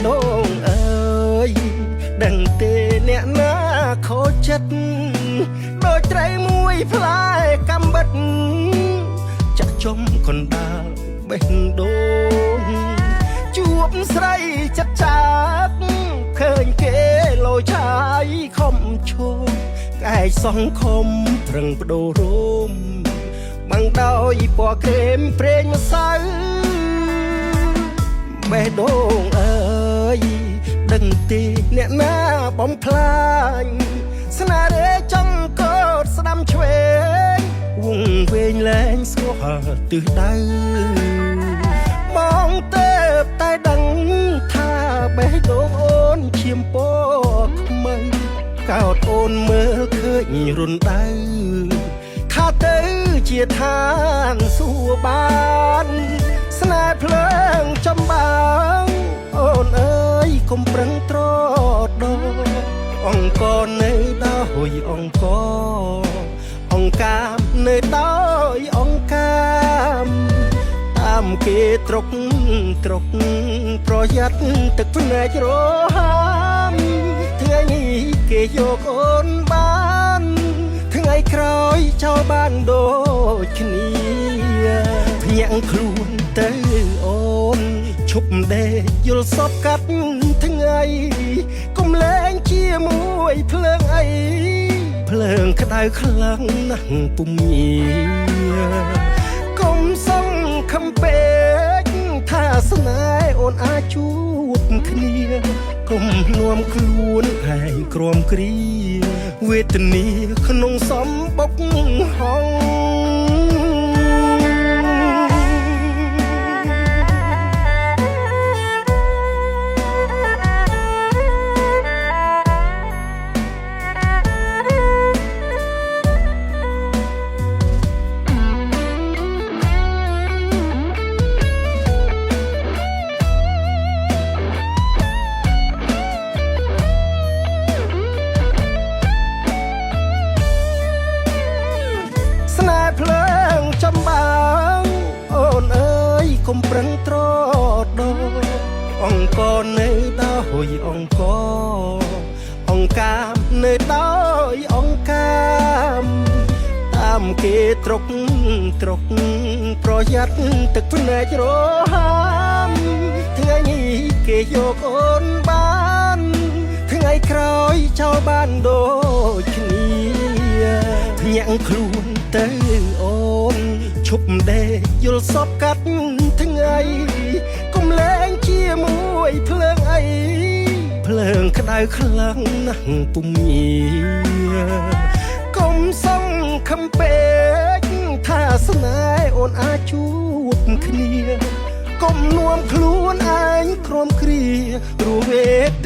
ដូងអើយដឹងទេអ្នកណាខូចចិត្តដូចត្រីមួយផ្លែកំបិតចាក់ចំកណ្ដាលបេះដូងជួបស្រីចិត្តចាក់ឃើញគេលោឆាយខំឈោកែសងខំប្រឹងបដូររោមបាំងដោយពណ៌ក្រែមប្រេងម្សៅបេះដូងអើយដឹងទេអ្នកណាបំផ្លាញស្នេហ៍រេចង់កោតស្ដាំឆ្វេងវងវែងលែងស្គាល់ទិសដៅបងទៅតែដឹងថាបេះដូងអូនឈាមពណ៌ខ្មៅកោតអូនមើលឃើញរុនដៅថាទៅជាឋានសួគ៌បានស្នេហ៍ភ្លើងចំបាំងអូនអើយ កុំប្រឹងត្រដអង្គនៅដោយអង្គកាមនៅដោយអង្គកាមតាមគេត្រុកប្រយ័ត្នទឹកភ្នែករហាមថ្ងៃនេះគេយកអូនបានថ្ងៃក្រោយចោលបានដូចគ្នាភ្ញាក់ខ្លួនទៅអូនឈប់ដេកយល់សពកាត់ថ្ងៃកុំលែងជាមួយភ្លើងអីភ្លើងក្តៅខ្លាំងណាស់ពុំញាកុំសង្ឃឹមពេកថាស្នេហ៍អូនអាចជួបគ្នាកុំនាំខ្លួនឯងក្រំគ្រាវេទនាក្នុងសំបុកហងភ្លើងចំបាំងអូនអើយកុំប្រឹងត្រដអង្គនៅដោយអង្គកាមនៅដោយអង្គកាមតាមគេត្រុកប្រយ័ត្នទឹកភ្នែករហាមថ្ងៃនេះគេយកអូនបានថ្ងៃក្រោយចោលបានដូចគ្នាភ្ញាក់ខ្លួនទៅអូនឈប់ដេកយល់សពកាត់ថ្ងៃកុំលែងជាមួយភ្លើងអីភ្លើងក្តៅខ្លាំងណាស់ពុំញាកុំសង្ឃឹមពេកថាស្នេហ៍អូនអាចជួបគ្នាកុំនាំខ្លួនឯងក្រំគ្រារវេទ